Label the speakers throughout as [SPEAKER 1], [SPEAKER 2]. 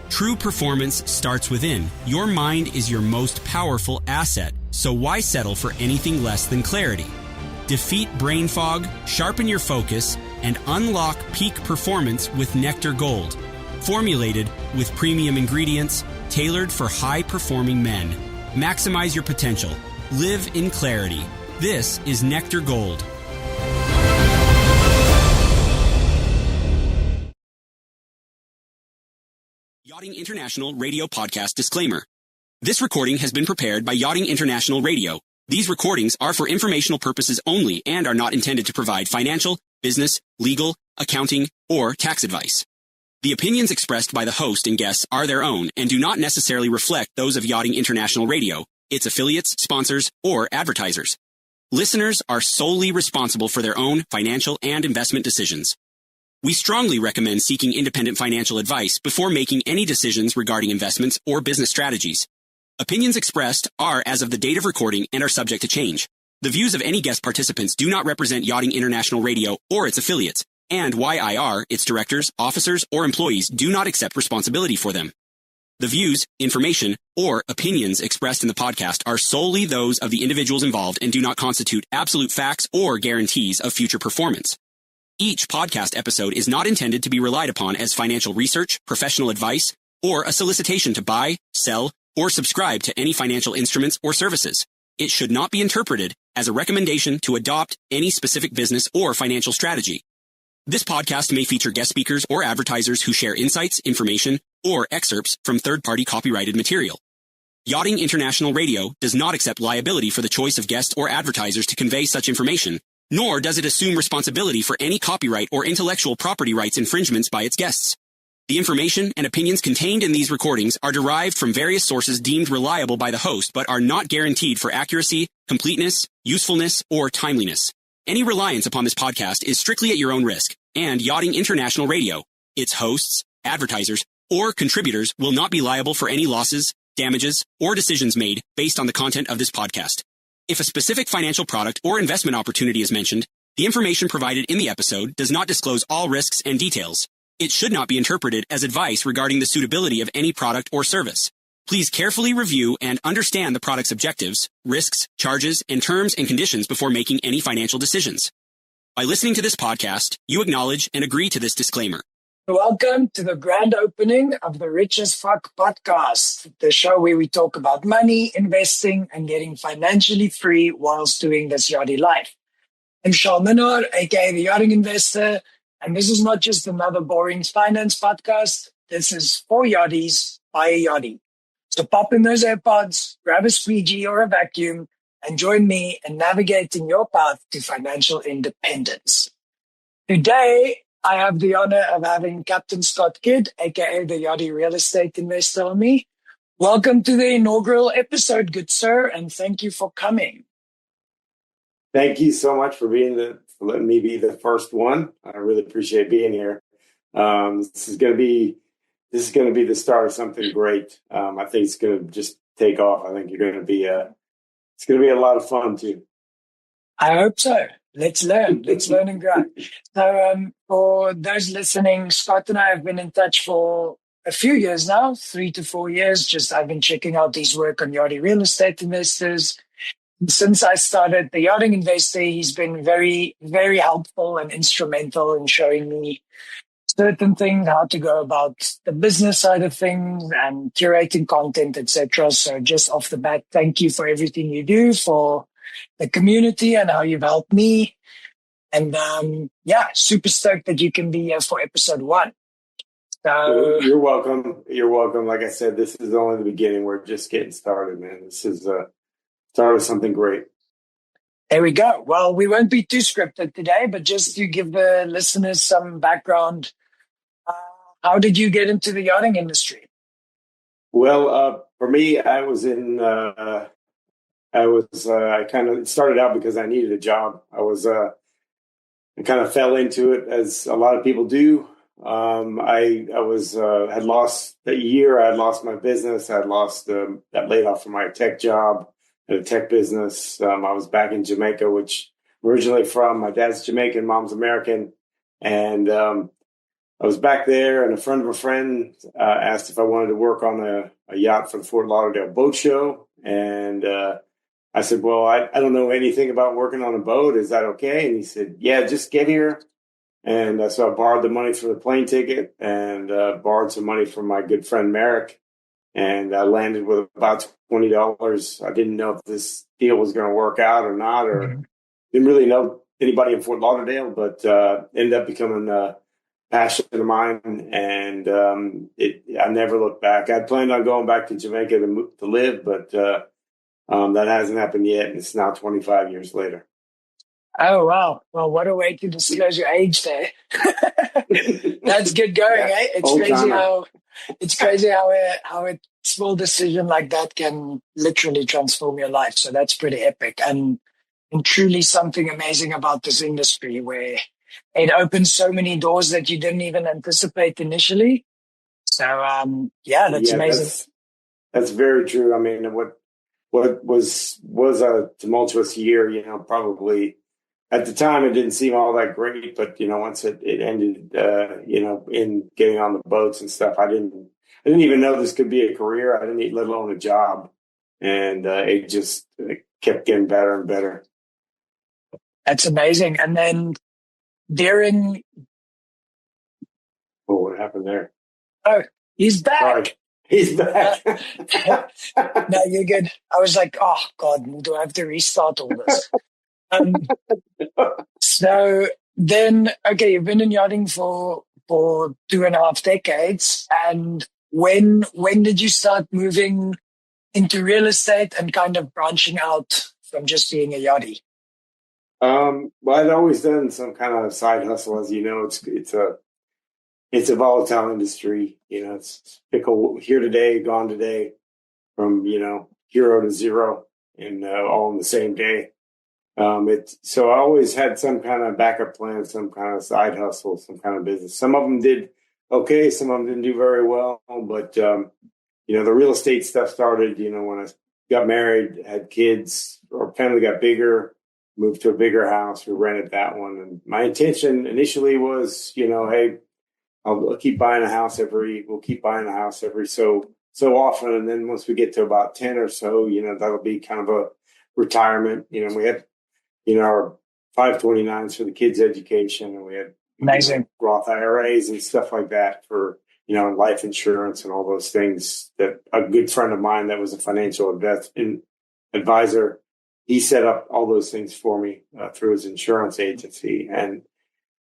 [SPEAKER 1] True performance starts within. Your mind is your most powerful asset, so why settle for anything less than clarity? Defeat brain fog, sharpen your focus, and unlock peak performance with Nectar Gold. Formulated with premium ingredients, tailored for high-performing men. Maximize your potential. Live in clarity. This is Nectar Gold. Yachting International Radio Podcast Disclaimer. This recording has been prepared by Yachting International Radio. These recordings are for informational purposes only and are not intended to provide financial, business, legal, accounting, or tax advice. The opinions expressed by the host and guests are their own and do not necessarily reflect those of Yachting International Radio, its affiliates, sponsors, or advertisers. Listeners are solely responsible for their own financial and investment decisions. We strongly recommend seeking independent financial advice before making any decisions regarding investments or business strategies. Opinions expressed are as of the date of recording and are subject to change. The views of any guest participants do not represent Yachting International Radio or its affiliates, and YIR, its directors, officers, or employees do not accept responsibility for them. The views, information, or opinions expressed in the podcast are solely those of the individuals involved and do not constitute absolute facts or guarantees of future performance. Each podcast episode is not intended to be relied upon as financial research, professional advice, or a solicitation to buy, sell, or subscribe to any financial instruments or services. It should not be interpreted as a recommendation to adopt any specific business or financial strategy. This podcast may feature guest speakers or advertisers who share insights, information, or excerpts from third-party copyrighted material. Yachting International Radio does not accept liability for the choice of guests or advertisers to convey such information, nor does it assume responsibility for any copyright or intellectual property rights infringements by its guests. The information and opinions contained in these recordings are derived from various sources deemed reliable by the host but are not guaranteed for accuracy, completeness, usefulness, or timeliness. Any reliance upon this podcast is strictly at your own risk, and Yachting International Radio, its hosts, advertisers, or contributors will not be liable for any losses, damages, or decisions made based on the content of this podcast. If a specific financial product or investment opportunity is mentioned, the information provided in the episode does not disclose all risks and details. It should not be interpreted as advice regarding the suitability of any product or service. Please carefully review and understand the product's objectives, risks, charges, and terms and conditions before making any financial decisions. By listening to this podcast, you acknowledge and agree to this disclaimer.
[SPEAKER 2] Welcome to the grand opening of the Rich as Fuck podcast, the show where we talk about money, investing, and getting financially free whilst doing this yachty life. I'm Charl Minnaar, aka the Yachting Investor, and this is not just another boring finance podcast. This is for yachties by a yachty. So pop in those AirPods, grab a squeegee or a vacuum, and join me in navigating your path to financial independence. Today, I have the honor of having Captain Scott Kidd, aka the Yachty Real Estate Investor, on me. Welcome to the inaugural episode, good sir, and thank you for coming.
[SPEAKER 3] Thank you so much for letting me be the first one. I really appreciate being here. This is going to be the start of something great. I think it's going to just take off. I think it's going to be a lot of fun too.
[SPEAKER 2] I hope so. Let's learn and grow. So for those listening, Scott and I have been in touch for a few years now, 3 to 4 years. I've been checking out his work on Yachty Real Estate Investors. Since I started the Yachting Investor, he's been very, very helpful and instrumental in showing me certain things, how to go about the business side of things and curating content, etc. So just off the bat, thank you for everything you do for the community and how you've helped me. And super stoked that you can be here for episode 1. So
[SPEAKER 3] you're welcome. You're welcome. Like I said, this is only the beginning. We're just getting started, man. This is start of something great.
[SPEAKER 2] There we go. Well, we won't be too scripted today, but just to give the listeners some background, how did you get into the yachting industry?
[SPEAKER 3] Well, for me, it started out because I needed a job. I kind of fell into it as a lot of people do. Had lost that year. I had lost my business. I had lost that laid off from my tech job at a tech business. I was back in Jamaica, which I'm originally from. My dad's Jamaican, mom's American. And I was back there, and a friend of a friend asked if I wanted to work on a yacht for the Fort Lauderdale Boat Show. And I said, well, I don't know anything about working on a boat. Is that okay? And he said, yeah, just get here. And so I borrowed the money for the plane ticket and borrowed some money from my good friend Merrick. And I landed with about $20. I didn't know if this deal was going to work out or not, or didn't really know anybody in Fort Lauderdale, but ended up becoming a passion of mine. And I never looked back. I planned on going back to Jamaica to live, but that hasn't happened yet. And it's now 25 years later.
[SPEAKER 2] Oh, wow. Well, what a way to disclose your age there. That's good going,
[SPEAKER 3] Yeah.
[SPEAKER 2] eh? It's crazy how a small decision like that can literally transform your life. So that's pretty epic and truly something amazing about this industry where it opens so many doors that you didn't even anticipate initially. So, that's amazing.
[SPEAKER 3] That's very true. I mean, what was a tumultuous year, probably at the time it didn't seem all that great, but once it ended, in getting on the boats and stuff, I didn't even know this could be a career. I didn't, let alone a job, and it just kept getting better and better.
[SPEAKER 2] That's amazing. And then during,
[SPEAKER 3] what happened there?
[SPEAKER 2] oh, he's back.
[SPEAKER 3] Sorry. He's back.
[SPEAKER 2] No, you're good. I was like, oh God, do I have to restart all this? So then, okay, you've been in yachting for 2.5 decades. And when did you start moving into real estate and kind of branching out from just being a yachty?
[SPEAKER 3] Well, I'd always done some kind of side hustle. As you know, it's a volatile industry. It's fickle, here today, gone today, from hero to zero, and all in the same day. So I always had some kind of backup plan, some kind of side hustle, some kind of business. Some of them did okay, some of them didn't do very well. But the real estate stuff started. When I got married, had kids, our family got bigger, moved to a bigger house, we rented that one, and my intention initially was, hey, I'll keep buying a house we'll keep buying a house every so often. And then once we get to about 10 or so, that'll be kind of a retirement. We had, our 529s for the kids' education, and we had
[SPEAKER 2] Amazing
[SPEAKER 3] Roth IRAs and stuff like that for, life insurance and all those things that a good friend of mine that was a financial advisor, he set up all those things for me through his insurance agency. And,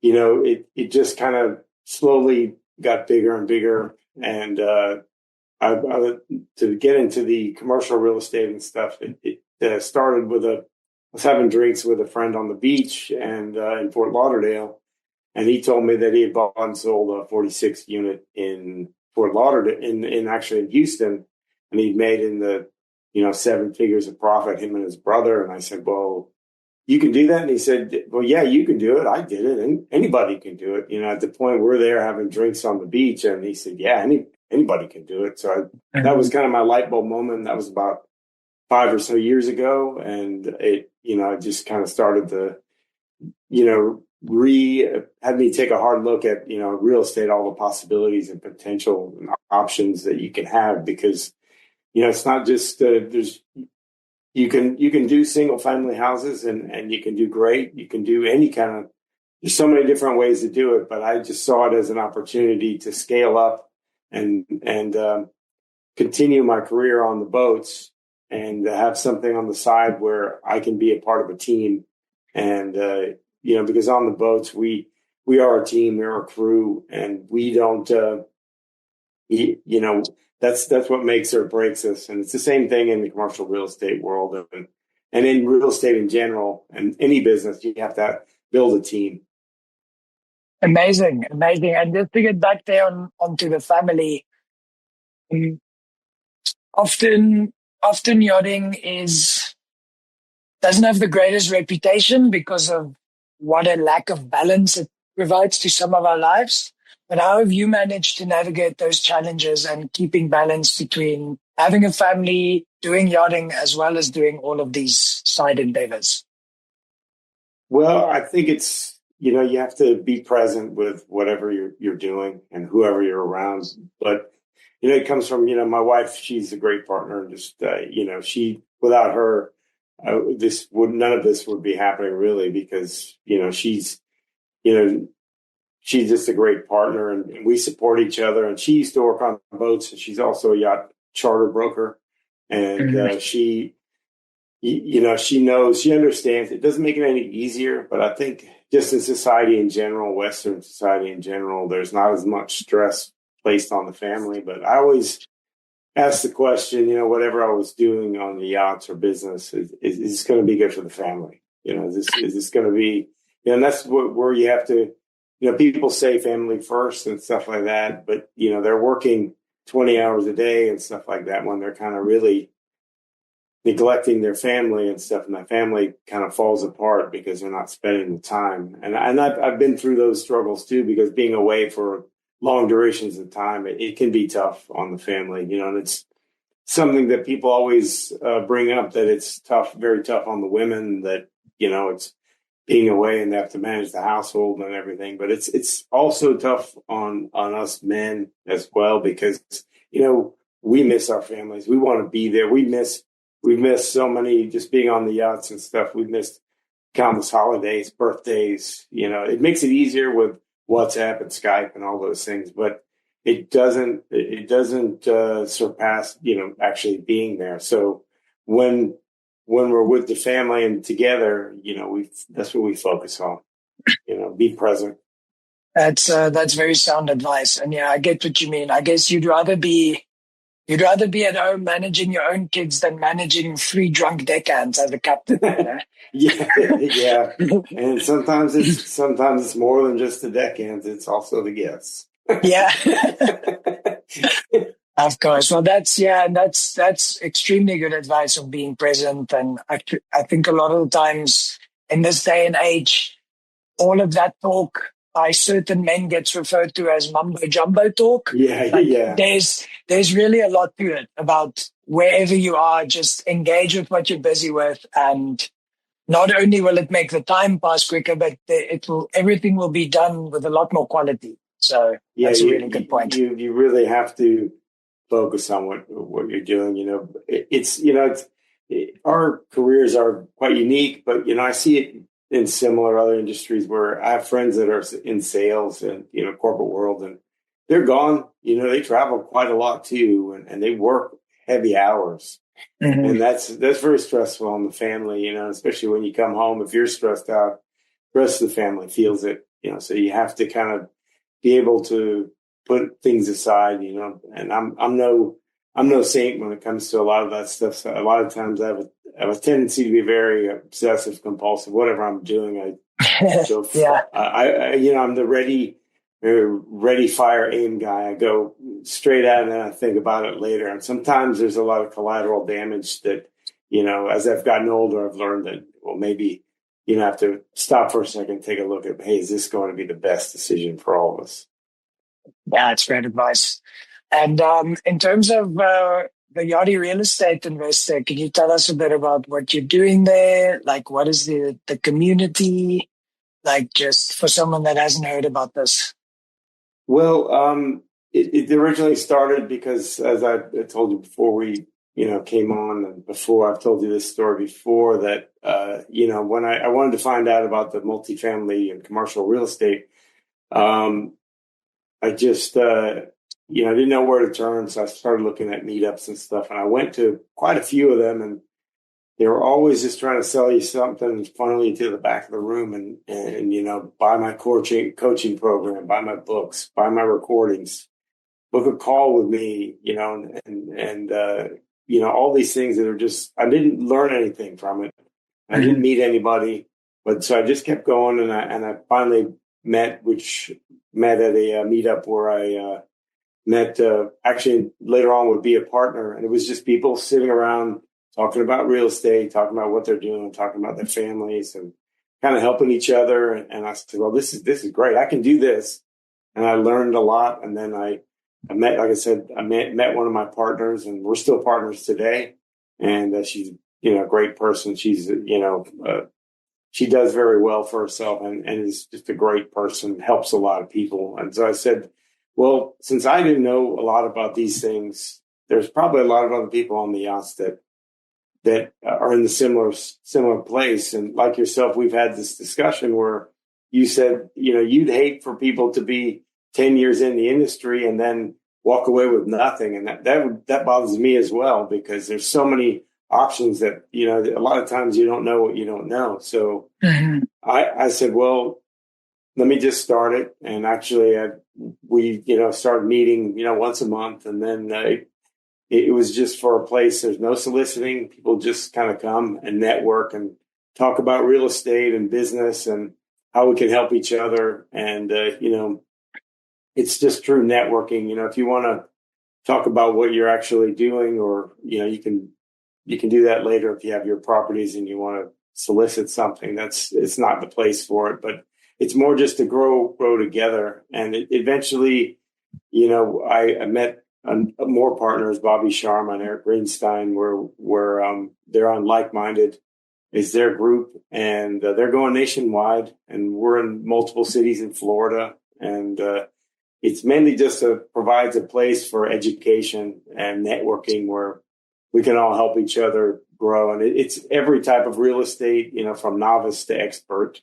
[SPEAKER 3] it just kind of slowly got bigger and bigger. And to get into the commercial real estate and stuff, it started with I was having drinks with a friend on the beach and in Fort Lauderdale, and he told me that he had bought and sold a 46 unit in Fort Lauderdale, in Houston, and he'd made in the 7 figures of profit, him and his brother. And I said, well, you can do that? And he said, well, yeah, you can do it. I did it, and anybody can do it. At the point we're there having drinks on the beach, and he said, yeah, anybody can do it. So that was kind of my light bulb moment. That was about 5 or so years ago, and it I just kind of started to had me take a hard look at real estate, all the possibilities and potential and options that you can have, because it's not just you can do single family houses and you can do great. You can do any kind of, there's so many different ways to do it, but I just saw it as an opportunity to scale up and continue my career on the boats, and have something on the side where I can be a part of a team. And, because on the boats, we are a team, we're a crew, and we don't, that's what makes or breaks us. And it's the same thing in the commercial real estate world and in real estate in general, and any business, you have to build a team.
[SPEAKER 2] Amazing. And just to get back there onto the family, often yachting doesn't have the greatest reputation because of what a lack of balance it provides to some of our lives. But how have you managed to navigate those challenges and keeping balance between having a family, doing yachting, as well as doing all of these side endeavors?
[SPEAKER 3] Well, I think it's you have to be present with whatever you're doing and whoever you're around. But, it comes from, my wife, she's a great partner. And just, without her, none of this would be happening really because, you know, she's just a great partner and we support each other. And she used to work on boats and she's also a yacht charter broker. And she knows, she understands. It doesn't make it any easier, but I think just in society in general, Western society in general, there's not as much stress placed on the family. But I always ask the question, whatever I was doing on the yachts or business, is this going to be good for the family? Is this going to be, and that's where you have to, people say family first and stuff like that, but, they're working 20 hours a day and stuff like that when they're kind of really neglecting their family and stuff, and that family kind of falls apart because they're not spending the time. And I've been through those struggles too, because being away for long durations of time, it can be tough on the family, and it's something that people always bring up, that it's tough, very tough on the women, that, it's being away and they have to manage the household and everything. But it's also tough on us men as well, because, we miss our families. We want to be there. We've missed so many, just being on the yachts and stuff. We've missed countless holidays, birthdays. It makes it easier with WhatsApp and Skype and all those things, but it doesn't surpass, actually being there. So when we're with the family and together, that's what we focus on, be present.
[SPEAKER 2] That's very sound advice. And yeah, I get what you mean. I guess you'd rather be at home managing your own kids than managing 3 drunk deckhands as a captain.
[SPEAKER 3] Yeah. And sometimes it's more than just the deckhands; it's also the guests.
[SPEAKER 2] Yeah, of course. Well, that's extremely good advice of being present. And I think a lot of the times in this day and age, all of that talk by certain men gets referred to as mumbo jumbo talk.
[SPEAKER 3] Yeah.
[SPEAKER 2] There's really a lot to it about wherever you are, just engage with what you're busy with, and not only will it make the time pass quicker, but everything will be done with a lot more quality. So that's a really good point.
[SPEAKER 3] You really have to focus on what you're doing. Our careers are quite unique, but I see it in similar other industries where I have friends that are in sales and, corporate world, and they're gone, they travel quite a lot too, and they work heavy hours. Mm-hmm. And that's very stressful on the family, especially when you come home. If you're stressed out, the rest of the family feels it, so you have to kind of be able to put things aside, and I'm no saint when it comes to a lot of that stuff. So a lot of times I have a tendency to be very obsessive, compulsive. Whatever I'm doing, I'm the ready, fire, aim guy. I go straight at it and then I think about it later. And sometimes there's a lot of collateral damage that, as I've gotten older, I've learned that, well, maybe have to stop for a second, take a look at, hey, is this going to be the best decision for all of us?
[SPEAKER 2] Yeah, that's great advice. And in terms of the Yachty Real Estate Investor, can you tell us a bit about what you're doing there? Like, what is the community? Like, just for someone that hasn't heard about this.
[SPEAKER 3] Well, it originally started because, as I told you before we, came on, and before I've told you this story before, that, when I wanted to find out about the multifamily and commercial real estate, I just, I didn't know where to turn. So I started looking at meetups and stuff, and I went to quite a few of them, and they were always just trying to sell you something and funnel you to the back of the room and buy my coaching program, buy my books, buy my recordings, book a call with me, and all these things that are just, I didn't learn anything from it. I didn't meet anybody, but so I just kept going, and I finally met at a meetup where I met, actually later on would be a partner, and it was just people sitting around talking about real estate, talking about what they're doing, talking about their families, and kind of helping each other. And I said, well, this is great. I can do this. And I learned a lot. And then I met, like I said, met one of my partners, and we're still partners today. And she's, a great person. She's, she does very well for herself and is just a great person, helps a lot of people. And so I said, well, since I didn't know a lot about these things, there's probably a lot of other people on the yachts that are in the similar place. And like yourself, we've had this discussion where you said, you'd hate for people to be 10 years in the industry and then walk away with nothing. And that bothers me as well, because there's so many options that, a lot of times you don't know what you don't know. So I said, well, let me just start it. And actually we started meeting, once a month. And then it was just for a place. There's no soliciting. People just kind of come and network and talk about real estate and business and how we can help each other. And, it's just true networking. If you want to talk about what you're actually doing, or, you can do that later if you have your properties and you want to solicit something. It's not the place for it, but it's more just to grow together. And eventually, I met more partners, Bobby Sharma and Eric Greenstein, where they're on Like-Minded is their group, and they're going nationwide, and we're in multiple cities in Florida. And it's mainly just provides a place for education and networking where we can all help each other grow. And it's every type of real estate, from novice to expert,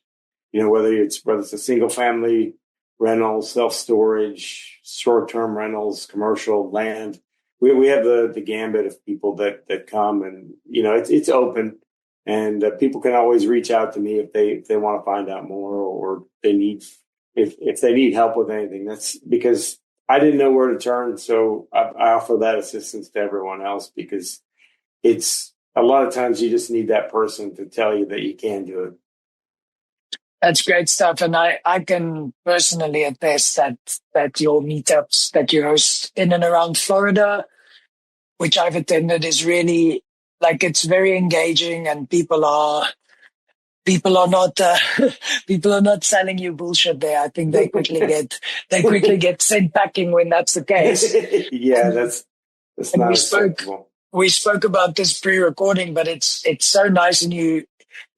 [SPEAKER 3] whether it's a single family rental, self-storage, short-term rentals, commercial, land. We have the gambit of people that come, and, it's open, and people can always reach out to me if they want to find out more, or they need, if they need help with anything. That's because I didn't know where to turn. So I offer that assistance to everyone else, because it's a lot of times you just need that person to tell you that you can do it.
[SPEAKER 2] That's great stuff. And I can personally attest that your meetups that you host in and around Florida, which I've attended, is really, it's very engaging, and people are not people are not selling you bullshit there. I think they quickly get sent packing when that's the case.
[SPEAKER 3] Yeah, that's not acceptable.
[SPEAKER 2] We spoke about this pre-recording, but it's so nice, and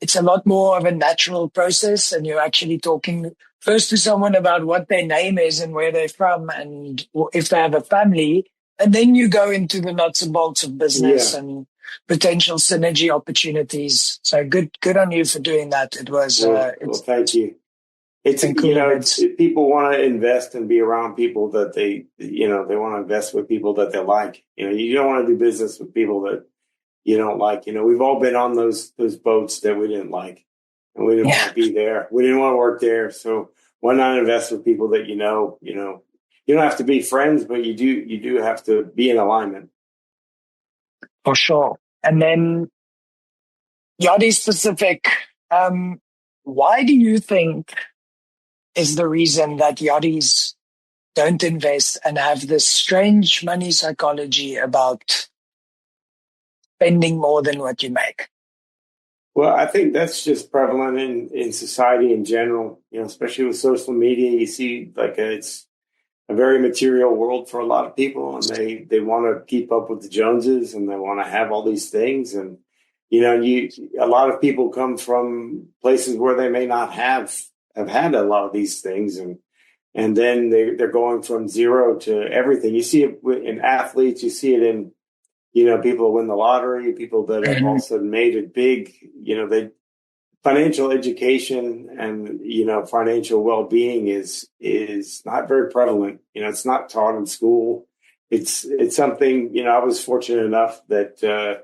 [SPEAKER 2] it's a lot more of a natural process, and you're actually talking first to someone about what their name is and where they're from, and if they have a family, and then you go into the nuts and bolts of business and potential synergy opportunities. So good on you for doing that. It was
[SPEAKER 3] well, thank you. It's people want to invest and be around people that they want to invest with people that they like. You don't want to do business with people that you don't like. We've all been on those boats that we didn't like, and we didn't want to be there. We didn't want to work there. So why not invest with people that you don't have to be friends, but you do have to be in alignment.
[SPEAKER 2] For sure. And then Yachty specific, why do you think is the reason that yachties don't invest and have this strange money psychology about spending more than what you make?
[SPEAKER 3] Well, I think that's just prevalent in society in general, especially with social media. You see, it's a very material world for a lot of people, and they want to keep up with the Joneses, and they want to have all these things. And, a lot of people come from places where they may not have had a lot of these things. And then they're going from zero to everything. You see it in athletes, you see it in, people who win the lottery, people that have all of a sudden made it big, financial education and, financial well-being is not very prevalent. It's not taught in school. It's something, I was fortunate enough that,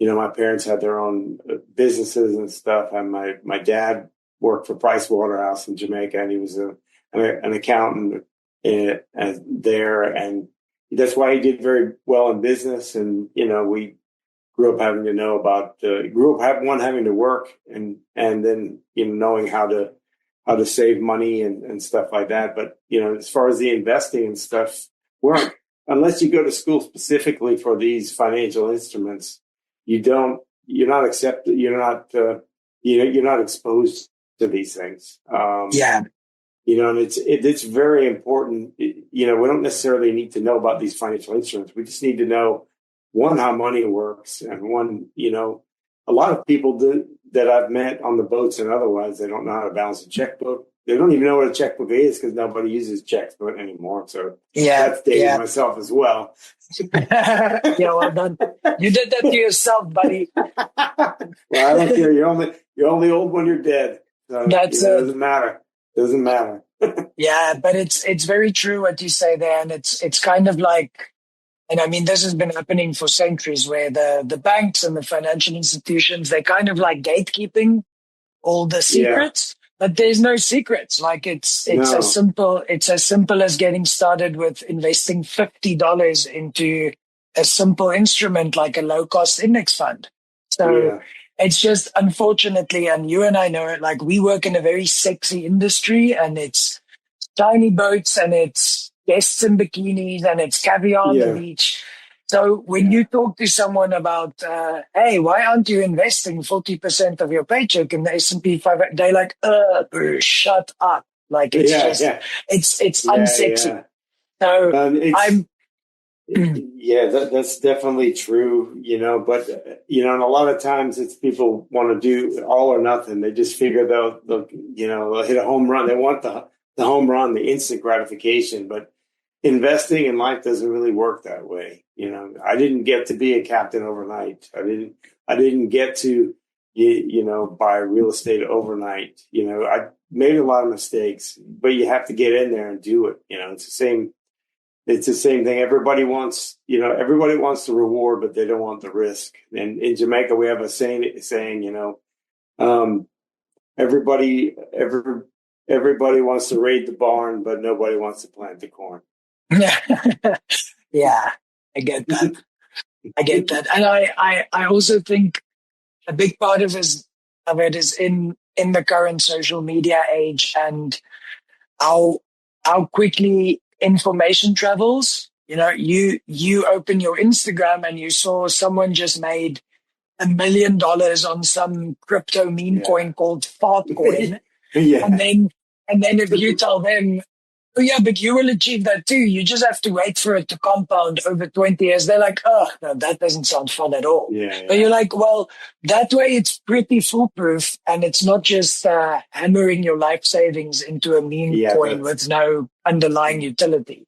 [SPEAKER 3] my parents had their own businesses and stuff. And my dad worked for Price Waterhouse in Jamaica, and he was an accountant there. And that's why he did very well in business. And, we grew up having to know about, having to work and then, knowing how to save money and stuff like that. But, as far as the investing and stuff, unless you go to school specifically for these financial instruments, you're not accepted. You're not exposed to these things. And it's very important. We don't necessarily need to know about these financial instruments. We just need to know, one, how money works, and one, a lot of people that I've met on the boats and otherwise, they don't know how to balance a checkbook. They don't even know what a checkbook is because nobody uses checkbook anymore. So that's dating myself as well.
[SPEAKER 2] Yeah, well done. You did that to yourself, buddy.
[SPEAKER 3] Well, I don't care. You're only old when you're dead. So, it doesn't matter. Doesn't matter.
[SPEAKER 2] Yeah, but it's very true what you say there, and it's kind of like, and I mean, this has been happening for centuries, where the banks and the financial institutions, they're kind of like gatekeeping all the secrets, but there's no secrets. Like it's as simple as getting started with investing $50 into a simple instrument like a low cost index fund. So it's just, unfortunately, and you and I know it, like we work in a very sexy industry, and it's tiny boats and it's guests in bikinis and it's caviar on the beach. So when you talk to someone about, hey, why aren't you investing 40% of your paycheck in the S&P 500? They're like, shut up. Like it's it's unsexy. So
[SPEAKER 3] that's definitely true, but, and a lot of times it's people want to do all or nothing. They just figure they'll hit a home run. They want the home run, the instant gratification, but investing in life doesn't really work that way. I didn't get to be a captain overnight. I didn't get to, buy real estate overnight. I made a lot of mistakes, but you have to get in there and do it. It's the same thing. Everybody wants the reward, but they don't want the risk. And in Jamaica, we have a saying, everybody wants to raid the barn, but nobody wants to plant the corn.
[SPEAKER 2] Yeah, I get that. And I also think a big part of it is in the current social media age, and how quickly information travels. You open your Instagram and you saw someone just made $1 million on some crypto meme coin called fart coin. And then if you tell them, oh yeah, but you will achieve that too, you just have to wait for it to compound over 20 years. They're like, oh, no, that doesn't sound fun at all. But you're like, well, that way it's pretty foolproof, and it's not just hammering your life savings into a meme coin with no underlying utility,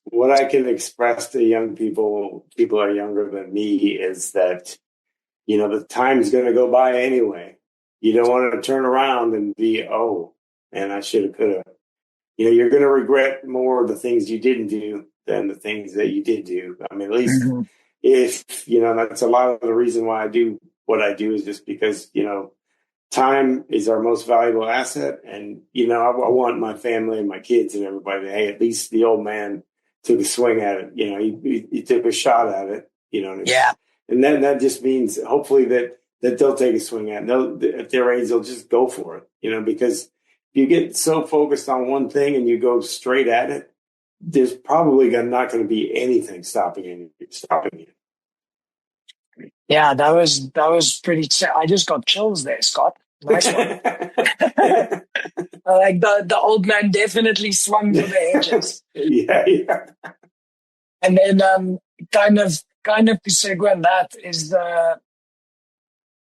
[SPEAKER 3] What I can express to young people are younger than me, is that, the time's going to go by anyway. You don't want to turn around and be, oh, and I should have, could have. You're going to regret more the things you didn't do than the things that you did do. I mean, at least if, that's a lot of the reason why I do what I do, is just because, time is our most valuable asset. And, I want my family and my kids and everybody to, hey, at least the old man took a swing at it. He took a shot at it, And then that just means hopefully that they'll take a swing at it. At their age, they'll just go for it, because you get so focused on one thing and you go straight at it, there's probably not going to be anything stopping you.
[SPEAKER 2] Yeah, that was pretty. I just got chills there, Scott. Nice one. Like the old man definitely swung for the edges.
[SPEAKER 3] Yeah.
[SPEAKER 2] And then kind of to segue on that is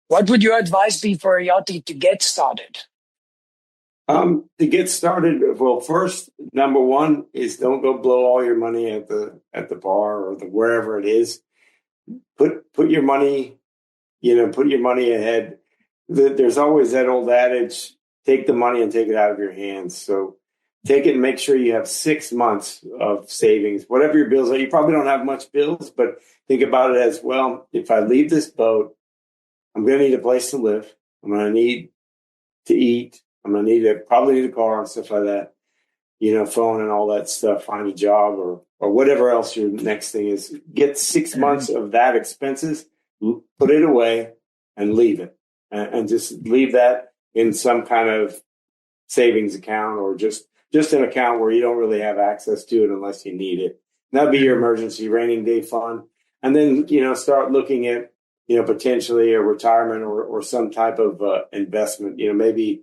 [SPEAKER 2] what would your advice be for a yachty to get started?
[SPEAKER 3] To get started, well, first, number one is don't go blow all your money at the bar or wherever it is. Put your money, put your money ahead. There's always that old adage, take the money and take it out of your hands. So take it and make sure you have 6 months of savings, whatever your bills are. You probably don't have much bills, but think about it as, well, if I leave this boat, I'm going to need a place to live. I'm going to need to eat. I'm going to probably need a car and stuff like that, phone and all that stuff, find a job or whatever else your next thing is. Get 6 months of that expenses, put it away and leave it. And just leave that in some kind of savings account, or just an account where you don't really have access to it unless you need it. And that'd be your emergency rainy day fund. And then, start looking at, potentially a retirement or some type of investment, maybe.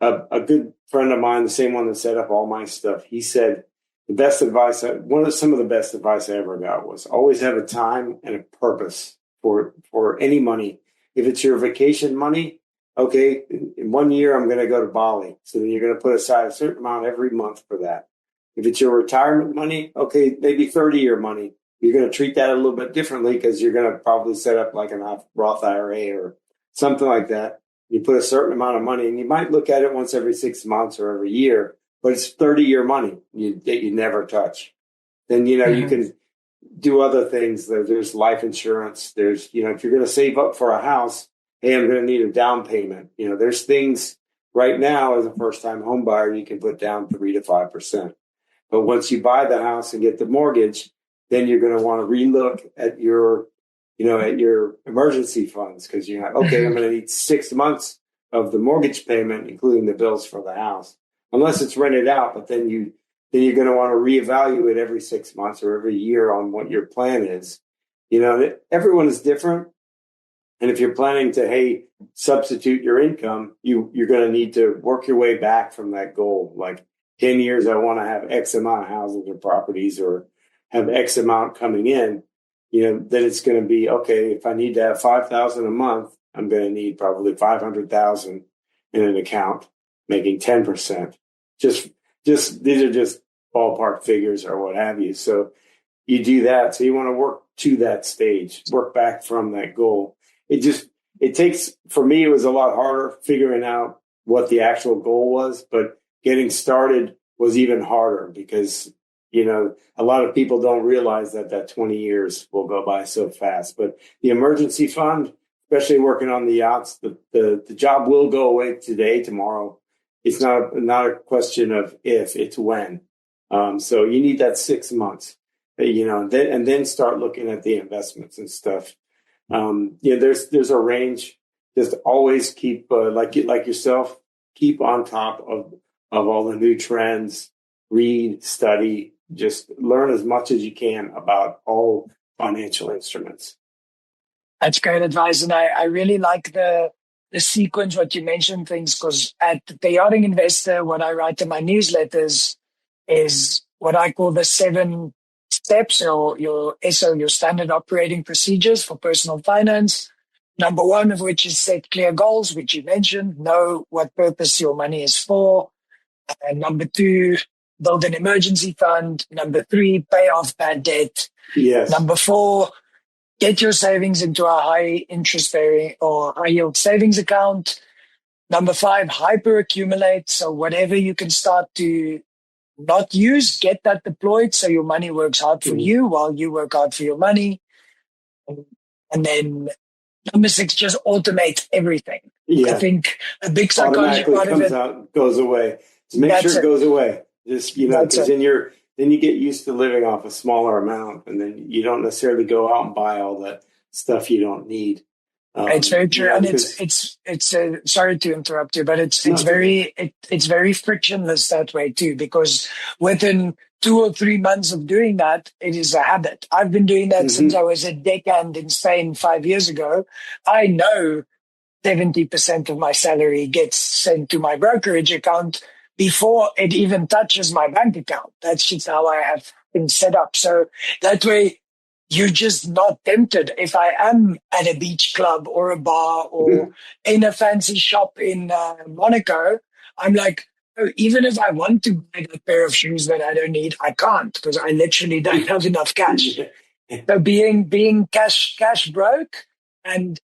[SPEAKER 3] A good friend of mine, the same one that set up all my stuff, he said the best advice, some of the best advice I ever got was always have a time and a purpose for any money. If it's your vacation money, okay, in 1 year, I'm going to go to Bali. So then you're going to put aside a certain amount every month for that. If it's your retirement money, okay, maybe 30-year money. You're going to treat that a little bit differently because you're going to probably set up like a Roth IRA or something like that. You put a certain amount of money, and you might look at it once every 6 months or every year, but it's 30-year money that you never touch. Then, you can do other things. There's life insurance. There's, if you're going to save up for a house, hey, I'm going to need a down payment. There's things right now as a first-time home buyer, you can put down 3 to 5%. But once you buy the house and get the mortgage, then you're going to want to relook at your emergency funds, because you're like, okay, I'm going to need 6 months of the mortgage payment, including the bills for the house, unless it's rented out. But then you're going to want to reevaluate every 6 months or every year on what your plan is. Everyone is different. And if you're planning to, hey, substitute your income, you're going to need to work your way back from that goal. Like 10 years, I want to have X amount of houses or properties or have X amount coming in. Then it's going to be, okay, if I need to have $5,000 a month, I'm going to need probably $500,000 in an account, making 10%. Just these are just ballpark figures or what have you. So you do that. So you want to work to that stage, work back from that goal. It takes, for me, it was a lot harder figuring out what the actual goal was, but getting started was even harder because, a lot of people don't realize that 20 years will go by so fast. But the emergency fund, especially working on the yachts, the job will go away today, tomorrow. It's not a question of if, it's when. So you need that 6 months, and then start looking at the investments and stuff. There's a range. Just always keep like yourself, keep on top of all the new trends. Read, study, just learn as much as you can about all financial instruments.
[SPEAKER 2] That's great advice. And I really like the sequence, what you mentioned things, because at the Yachting Investor, what I write in my newsletters is what I call the 7 steps, or your standard operating procedures for personal finance. Number 1 of which is set clear goals, which you mentioned, know what purpose your money is for. And number 2, build an emergency fund. Number 3, pay off bad debt.
[SPEAKER 3] Yes.
[SPEAKER 2] Number 4, get your savings into a high interest bearing or high yield savings account. Number 5, hyper accumulate. So whatever you can start to not use, get that deployed so your money works hard for you while you work hard for your money. And then number 6, just automate everything. Yeah. I think a big psychology part of it
[SPEAKER 3] goes away. Just make sure it goes away. Just, because then you get used to living off a smaller amount, and then you don't necessarily go out and buy all that stuff you don't need.
[SPEAKER 2] It's very true, and it's sorry to interrupt you, but it's very frictionless that way too, because within 2 or 3 months of doing that, it is a habit. I've been doing that since I was a deckhand in Spain 5 years ago. I know 70% of my salary gets sent to my brokerage account before it even touches my bank account. That's just how I have been set up. So that way, you're just not tempted. If I am at a beach club or a bar or in a fancy shop in Monaco, I'm like, oh, even if I want to buy a pair of shoes that I don't need, I can't, because I literally don't have enough cash. So being cash broke and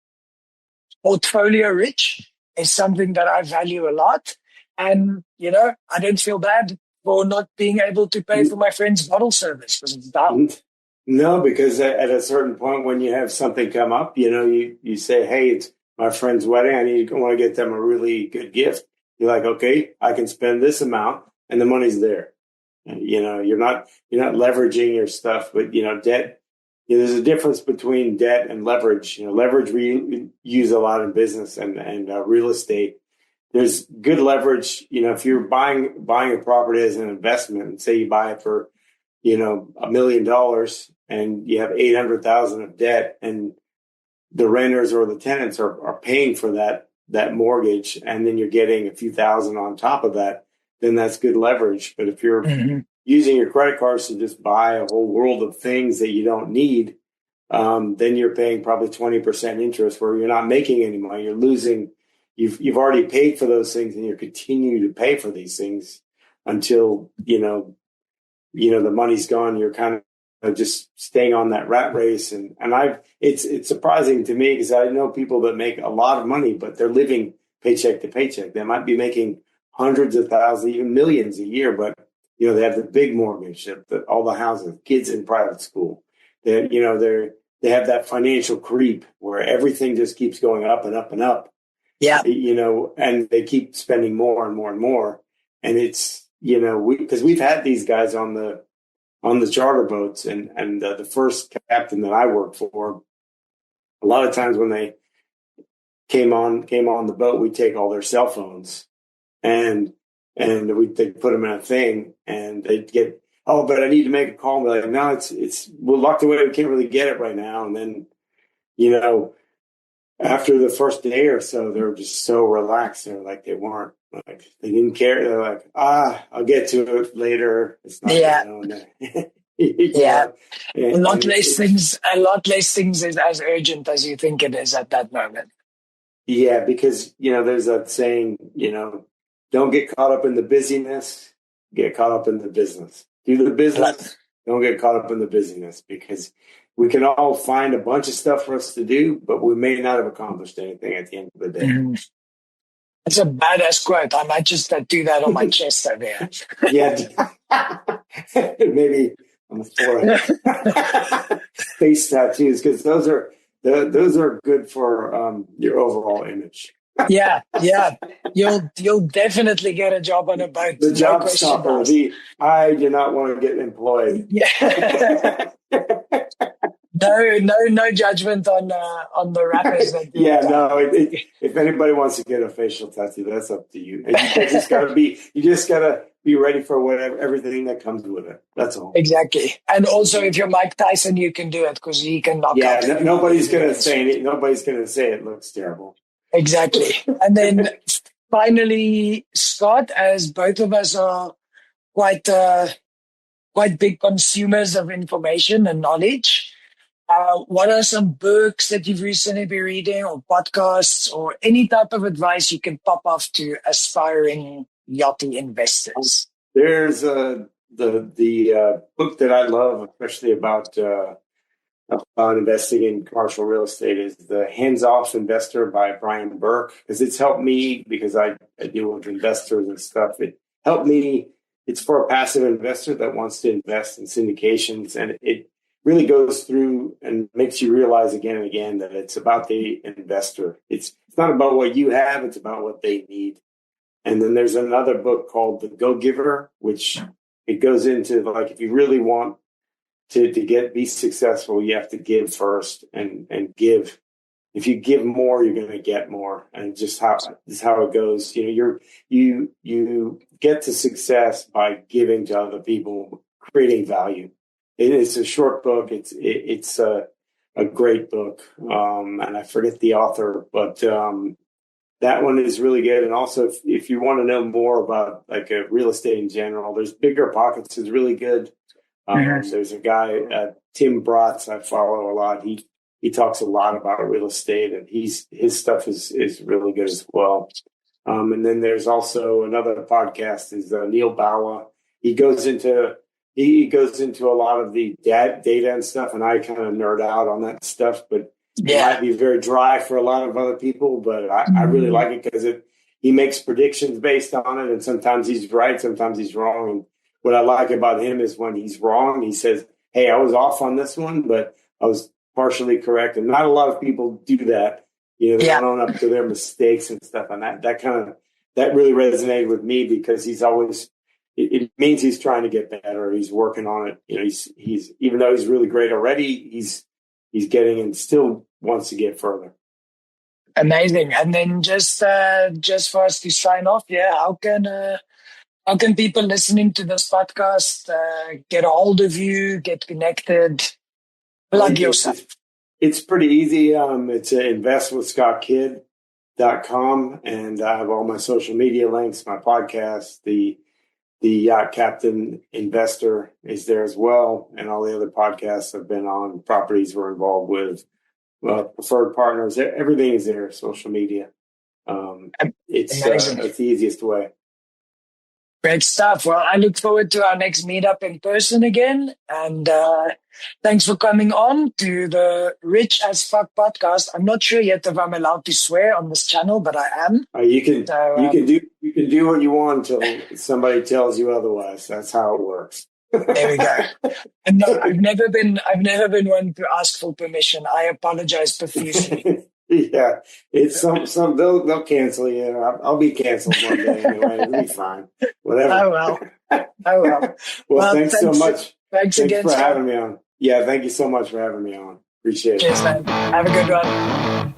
[SPEAKER 2] portfolio rich is something that I value a lot. And, I don't feel bad for not being able to pay for my friend's bottle service because it's down.
[SPEAKER 3] No, because at a certain point when you have something come up, you say, hey, it's my friend's wedding. I want to get them a really good gift. You're like, okay, I can spend this amount and the money's there. You're not leveraging your stuff, but, debt, there's a difference between debt and leverage. Leverage we use a lot in business and real estate. There's good leverage. If you're buying a property as an investment, and say you buy it for, $1 million and you have 800,000 of debt, and the renters or the tenants are paying for that mortgage, and then you're getting a few thousand on top of that, then that's good leverage. But if you're using your credit cards to just buy a whole world of things that you don't need, then you're paying probably 20% interest where you're not making any money. You're losing you've already paid for those things, and you're continuing to pay for these things until the money's gone. You're kind of just staying on that rat race, and it's surprising to me because I know people that make a lot of money, but they're living paycheck to paycheck. They might be making hundreds of thousands, even millions a year, but they have the big mortgage, all the houses, kids in private school. They have that financial creep where everything just keeps going up and up and up.
[SPEAKER 2] Yeah.
[SPEAKER 3] And they keep spending more and more and more. And it's, because we've had these guys on the charter boats, and the first captain that I worked for, a lot of times when they came on the boat, we'd take all their cell phones and they'd put them in a thing, and they'd get, oh, but I need to make a call. And they're like, no, we're locked away. We can't really get it right now. And then, after the first day or so, they were just so relaxed. They're like, they weren't like, they didn't care. They're like, I'll get to it later. It's not,
[SPEAKER 2] yeah. A lot less things is as urgent as you think it is at that moment.
[SPEAKER 3] Yeah, because, there's that saying, don't get caught up in the busyness, get caught up in the business. Do the business, don't get caught up in the busyness, because we can all find a bunch of stuff for us to do, but we may not have accomplished anything at the end of the day.
[SPEAKER 2] Mm-hmm. That's a badass quote. I might just do that on my chest over here.
[SPEAKER 3] Yeah, maybe on the forehead. Face tattoos, because those are good for your overall image.
[SPEAKER 2] Yeah. You'll definitely get a job on a boat.
[SPEAKER 3] The job stopper. I do not want to get employed.
[SPEAKER 2] Yeah. No judgment on the rappers.
[SPEAKER 3] If anybody wants to get a facial tattoo, that's up to you. And you just gotta be ready for everything that comes with it. That's all.
[SPEAKER 2] Exactly. And also, if you're Mike Tyson, you can do it because he can knock out.
[SPEAKER 3] Yeah, nobody's gonna say it. Nobody's gonna say it looks terrible.
[SPEAKER 2] Exactly. And then finally, Scott, as both of us are quite big consumers of information and knowledge, what are some books that you've recently been reading, or podcasts, or any type of advice you can pop off to aspiring yachting investors?
[SPEAKER 3] There's the book that I love, especially about investing in commercial real estate, is The Hands-Off Investor by Brian Burke, because it's helped me, because I deal with investors and stuff. It helped me. It's for a passive investor that wants to invest in syndications, and it really goes through and makes you realize again and again that it's about the investor. It's not about what you have, it's about what they need. And then there's another book called The Go-Giver, which it goes into, like, if you really want to be successful, you have to give first and give. If you give more, you're going to get more. And just how it goes. You get to success by giving to other people, creating value. It's a short book. It's a great book. And I forget the author, but that one is really good. And also, if you want to know more about like real estate in general, there's Bigger Pockets is really good. There's a guy, Tim Bratz, I follow a lot. He talks a lot about real estate, and his stuff is really good as well. And then there's also another podcast is Neil Bawa. He goes into a lot of the data and stuff, and I kind of nerd out on that stuff, but it might be very dry for a lot of other people, but I really like it because he makes predictions based on it, and sometimes he's right, sometimes he's wrong. And what I like about him is when he's wrong, he says, hey, I was off on this one, but I was partially correct. And not a lot of people do that. They don't own up to their mistakes and stuff. And that really resonated with me, because he's always, it means he's trying to get better. He's working on it. He's even though he's really great already, he's getting and still wants to get further.
[SPEAKER 2] Amazing. And then just for us to sign off, how can people listening to this podcast get a hold of you, get connected? Plug yourself.
[SPEAKER 3] It's pretty easy. It's investwithscottkidd.com, and I have all my social media links, my podcast, the Yacht Captain Investor is there as well, and all the other podcasts I've been on, properties we're involved with, preferred partners, everything is there, social media. It's
[SPEAKER 2] Amazing.
[SPEAKER 3] it's the easiest way.
[SPEAKER 2] Great stuff. Well, I look forward to our next meetup in person again. And thanks for coming on to the Rich as Fuck podcast. I'm not sure yet if I'm allowed to swear on this channel, but I am.
[SPEAKER 3] You can do what you want until somebody tells you otherwise. That's how it works.
[SPEAKER 2] There we go. And no, I've never been one to ask for permission. I apologize profusely.
[SPEAKER 3] Yeah, it's some they'll cancel you. I'll be canceled one day anyway. It'll be fine. Whatever.
[SPEAKER 2] Oh well.
[SPEAKER 3] Well, thanks so much.
[SPEAKER 2] Thanks again
[SPEAKER 3] for having me on. Yeah, thank you so much for having me on. Appreciate it.
[SPEAKER 2] Cheers, man. Have a good one.